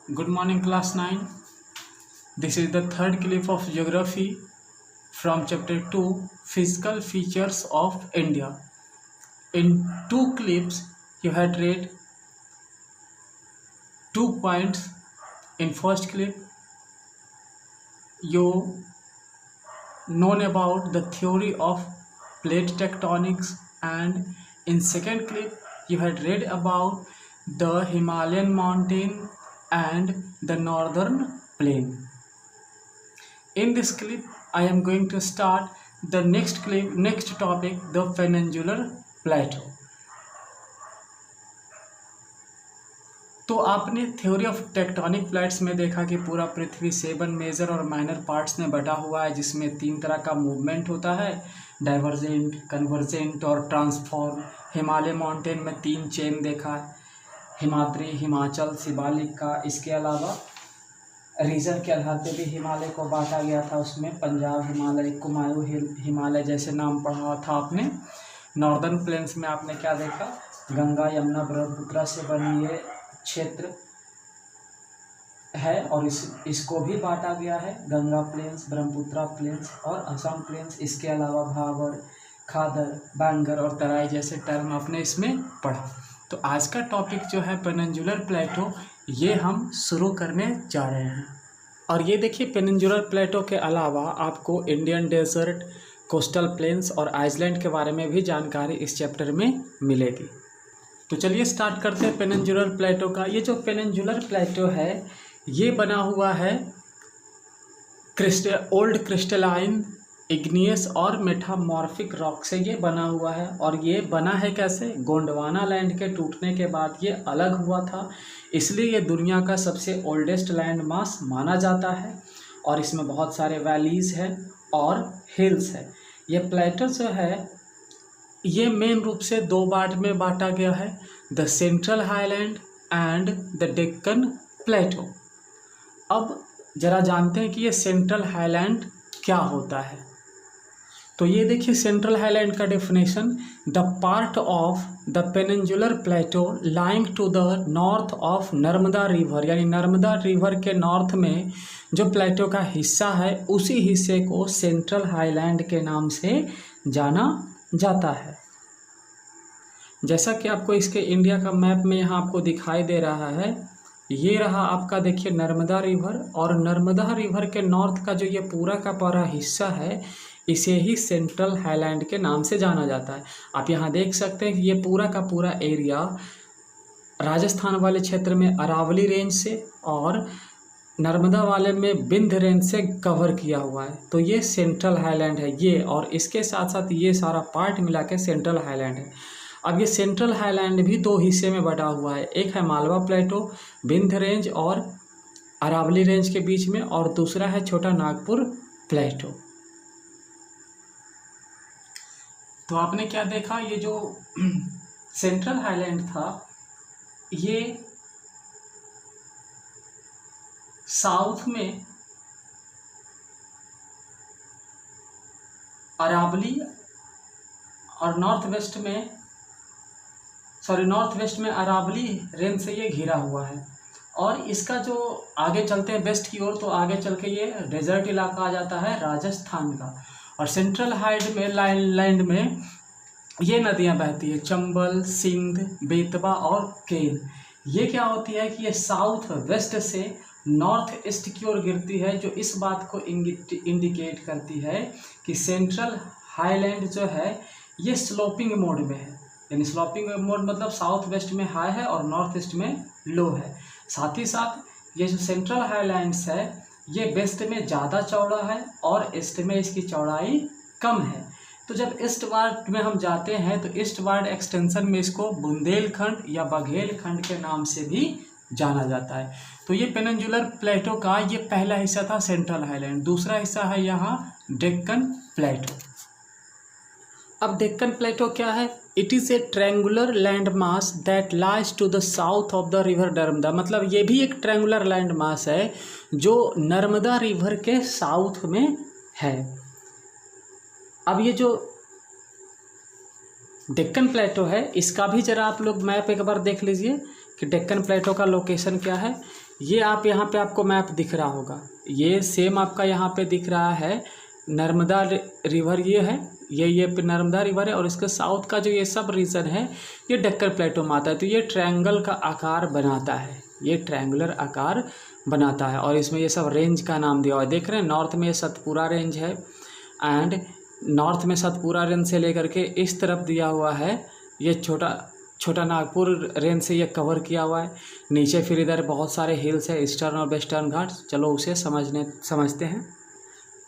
Good morning, class 9. This is the third clip of geography from chapter 2, Physical Features of India. In two clips, you had read 2 points. In first clip, you known about the theory of plate tectonics, and in second clip, you had read about the Himalayan mountain and the northern plain. In this clip, I am going to start the next topic, the peninsular plateau. तो आपने theory of tectonic plates में देखा कि पूरा पृथ्वी 7 major और minor parts में बटा हुआ है, जिसमें 3 तरह का मूवमेंट होता है, डाइवर्जेंट, कन्वर्जेंट और ट्रांसफॉर्म। हिमालय माउंटेन में 3 चेन देखा है, हिमाद्री, हिमाचल, शिवालिक का। इसके अलावा रीजन के आधार पे भी हिमालय को बांटा गया था, उसमें पंजाब हिमालय, कुमायूं हिमालय जैसे नाम पढ़ा था आपने। नॉर्दर्न प्लेन्स में आपने क्या देखा, गंगा, यमुना, ब्रह्मपुत्र से बनी ये क्षेत्र है और इसको भी बांटा गया है, गंगा प्लेन्स, ब्रह्मपुत्र प्लेन्स और असम प्लेन्स। इसके अलावा भाबर, खादर, बांगर और तराई जैसे टर्म आपने इसमें पढ़ा। तो आज का टॉपिक जो है पेनिनसुलर प्लेटो, ये हम शुरू करने जा रहे हैं। और ये देखिए, पेनिनसुलर प्लेटो के अलावा आपको इंडियन डेजर्ट, कोस्टल प्लेन्स और आइसलैंड के बारे में भी जानकारी इस चैप्टर में मिलेगी। तो चलिए स्टार्ट करते हैं पेनिनसुलर प्लेटो का। ये जो पेनिनसुलर प्लेटो है, ये बना हुआ है ओल्ड क्रिस्टलाइन, इग्नियस और मेटामॉर्फिक रॉक से ये बना हुआ है। और ये बना है कैसे, गोंडवाना लैंड के टूटने के बाद ये अलग हुआ था, इसलिए ये दुनिया का सबसे ओल्डेस्ट लैंड मास माना जाता है। और इसमें बहुत सारे वैलीज हैं और हिल्स है। ये प्लेटो जो है, ये मेन रूप से 2 पार्ट में बांटा गया है, the central highland and the Deccan plateau. अब जरा जानते हैं कि ये सेंट्रल हाईलैंड क्या होता है। तो ये देखिए, सेंट्रल हाईलैंड का definition, the part of the peninsular plateau lying to the north of Narmada river, यानी नर्मदा रिवर के नॉर्थ में जो प्लेटो का हिस्सा है, उसी हिस्से को सेंट्रल हाईलैंड के नाम से जाना जाता है। जैसा कि आपको इसके इंडिया का मैप में यहाँ आपको दिखाई दे रहा है, ये रहा आपका, देखिए, नर्मदा रिवर। और नर्मदा रिवर के नॉर्थ का जो ये पूरा का पूरा हिस्सा है, इसे ही सेंट्रल हाईलैंड के नाम से जाना जाता है। आप यहाँ देख सकते हैं कि ये पूरा का पूरा एरिया राजस्थान वाले क्षेत्र में अरावली रेंज से और नर्मदा वाले में बिंद रेंज से कवर किया हुआ है। तो ये सेंट्रल हाईलैंड है ये, और इसके साथ साथ ये सारा पार्ट मिला के सेंट्रल हाईलैंड है। अब ये सेंट्रल हाईलैंड भी 2 हिस्से में बटा हुआ है, एक है मालवा प्लेटो, बिंद रेंज और अरावली रेंज के बीच में, और दूसरा है छोटा नागपुर प्लेटो। तो आपने क्या देखा, ये जो सेंट्रल हाईलैंड था, ये साउथ में अरावली और नॉर्थ वेस्ट में अरावली रेंज से ये घिरा हुआ है। और इसका जो आगे चलते हैं वेस्ट की ओर, तो आगे चल के ये डेजर्ट इलाका आ जाता है राजस्थान का। और सेंट्रल हाईलैंड में ये नदियां बहती है, चंबल, सिंध, बेतवा और केन। ये क्या होती है कि ये साउथ वेस्ट से नॉर्थ ईस्ट की ओर गिरती है, जो इस बात को इंडिकेट करती है कि सेंट्रल हाईलैंड जो है ये स्लोपिंग मोड में है। यानी स्लोपिंग मोड मतलब साउथ वेस्ट में हाई है और नॉर्थ ईस्ट में लो है। साथ ही साथ ये जो सेंट्रल हाईलैंड्स है, ये वेस्ट में ज़्यादा चौड़ा है और ईस्ट में इसकी चौड़ाई कम है। तो जब ईस्टवार्ड में हम जाते हैं, तो ईस्टवार्ड एक्सटेंशन में इसको बुंदेलखंड या बघेलखंड के नाम से भी जाना जाता है। तो ये पेनिनसुलर प्लेटो का ये पहला हिस्सा था सेंट्रल हाईलैंड। दूसरा हिस्सा है यहाँ डेक्कन प्लेटो। अब डेक्कन प्लेटो क्या है, it is a triangular land mass that lies to the south of the river Narmada. मतलब ये भी एक ट्रायंगुलर लैंड मास है जो नर्मदा रिवर के साउथ में है। अब ये जो डेक्कन प्लेटो है, इसका भी जरा आप लोग मैप एक बार देख लीजिए कि डेक्कन प्लेटो का लोकेशन क्या है। ये आप यहाँ पे आपको मैप दिख रहा होगा, ये सेम आपका यहाँ पे दिख रहा है नर्मदा रिवर, ये है ये नर्मदा रिवर है, और इसके साउथ का जो ये सब रीजन है ये डेक्कन प्लेटो में आता है। तो ये ट्रायंगल का आकार बनाता है, ये ट्रायंगुलर आकार बनाता है, और इसमें ये सब रेंज का नाम दिया हुआ है। देख रहे हैं नॉर्थ में ये सतपुरा रेंज है, एंड नॉर्थ में सतपुरा रेंज से लेकर के इस तरफ दिया हुआ है ये छोटा नागपुर रेंज से ये कवर किया हुआ है। नीचे फिर इधर बहुत सारे हिल्स है, ईस्टर्न और वेस्टर्न घाट्स। चलो उसे समझते हैं।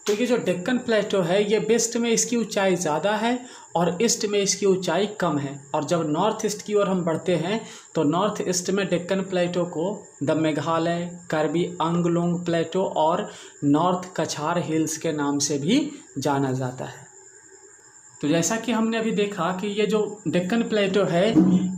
तो ये जो डेक्कन प्लेटो है ये वेस्ट में इसकी ऊंचाई ज़्यादा है और ईस्ट में इसकी ऊंचाई कम है। और जब नॉर्थ ईस्ट की ओर हम बढ़ते हैं तो नॉर्थ ईस्ट में डेक्कन प्लेटो को द मेघालय, कार्बी आंगलोंग प्लेटो और नॉर्थ कछार हिल्स के नाम से भी जाना जाता है। तो जैसा कि हमने अभी देखा कि ये जो डेक्कन प्लेटो है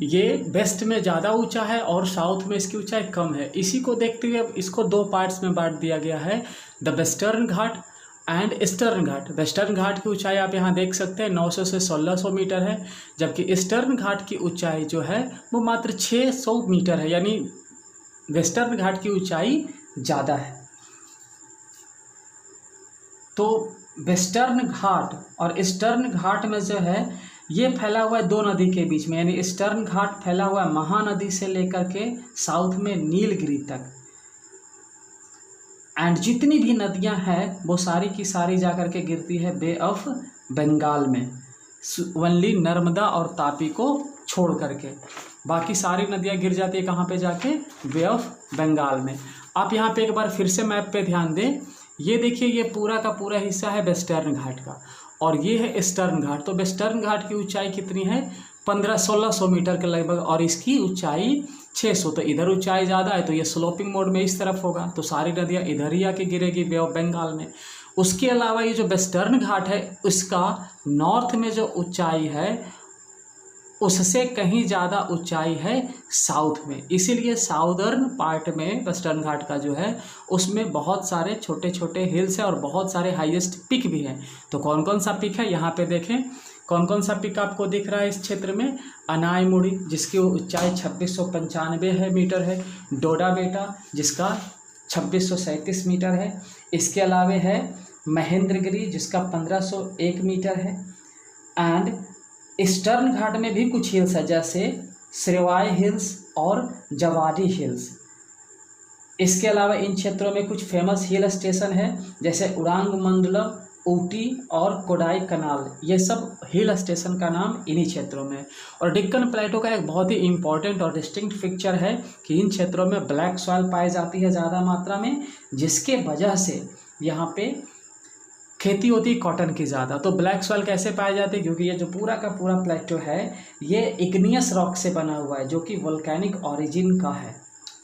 ये वेस्ट में ज़्यादा ऊंचा है और साउथ में इसकी ऊंचाई कम है। इसी को देखते हुए इसको दो पार्ट्स में बांट दिया गया है, the western ghat and eastern ghat. Western ghat की ऊंचाई आप यहाँ देख सकते हैं 900 से 1600 मीटर है, जबकि ईस्टर्न घाट की ऊंचाई जो है वो मात्र 600 मीटर है, यानी वेस्टर्न घाट की ऊंचाई ज़्यादा है। तो वेस्टर्न घाट और ईस्टर्न घाट में जो है ये फैला हुआ है दो नदी के बीच में, यानी ईस्टर्न घाट फैला हुआ है महानदी से लेकर के साउथ में नीलगिरी तक। एंड जितनी भी नदियां हैं वो सारी की सारी जाकर के गिरती है बे ऑफ बंगाल में, ओनली नर्मदा और तापी को छोड़ करके बाकी सारी नदियां गिर जाती है कहाँ पे जाके, बे ऑफ बंगाल में। आप यहाँ पे एक बार फिर से मैप पे ध्यान दें, ये देखिए ये पूरा का पूरा हिस्सा है वेस्टर्न घाट का और ये है ईस्टर्न घाट। तो वेस्टर्न घाट की ऊंचाई कितनी है, 1500-1600 मीटर के लगभग, और इसकी ऊंचाई 600। तो इधर ऊंचाई ज़्यादा है तो ये स्लोपिंग मोड में इस तरफ होगा, तो सारी नदियाँ इधर ही आके गिरेगी बे ऑफ बंगाल में। उसके अलावा ये जो वेस्टर्न घाट है उसका नॉर्थ में जो ऊंचाई है उससे कहीं ज़्यादा ऊंचाई है साउथ में, इसीलिए साउदर्न पार्ट में वेस्टर्न घाट का जो है उसमें बहुत सारे छोटे छोटे हिल्स है और बहुत सारे हाईएस्ट पिक भी हैं। तो कौन कौन सा पिक है यहाँ पे देखें, कौन कौन सा पिक आपको दिख रहा है इस क्षेत्र में, अनाईमुड़ी जिसकी ऊंचाई 2695 है मीटर है, डोडा बेटा जिसका 2637 मीटर है, इसके अलावा है महेंद्रगिरी जिसका 1501 मीटर है। एंड ईस्टर्न घाट में भी कुछ हिल्स है जैसे श्रेवाई हिल्स और जवाडी हिल्स। इसके अलावा इन क्षेत्रों में कुछ फेमस हिल स्टेशन है जैसे उड़ांग मंडलम, ऊटी और कोडाई कनाल, ये सब हिल स्टेशन का नाम इन्हीं क्षेत्रों में। और डेक्कन प्लेटो का एक बहुत ही इंपॉर्टेंट और डिस्टिंक्ट फीचर है कि इन क्षेत्रों में ब्लैक सॉइल पाई जाती है ज़्यादा मात्रा में, जिसके वजह से यहाँ पे खेती होती है कॉटन की ज़्यादा। तो ब्लैक सॉइल कैसे पाए जाते हैं, क्योंकि ये जो पूरा का पूरा प्लेटो है ये इग्नियस रॉक से बना हुआ है जो कि वोल्केनिक ओरिजिन का है,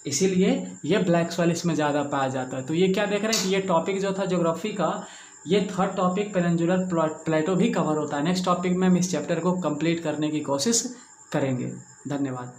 इसीलिए ये ब्लैक सॉइल इसमें ज़्यादा पाया जाता है। तो ये क्या देख रहे हैं कि ये टॉपिक जो था ज्योग्राफी का, ये थर्ड टॉपिक पेनिनसुलर प्लेटो भी कवर होता है। नेक्स्ट टॉपिक में हम इस चैप्टर को कंप्लीट करने की कोशिश करेंगे। धन्यवाद।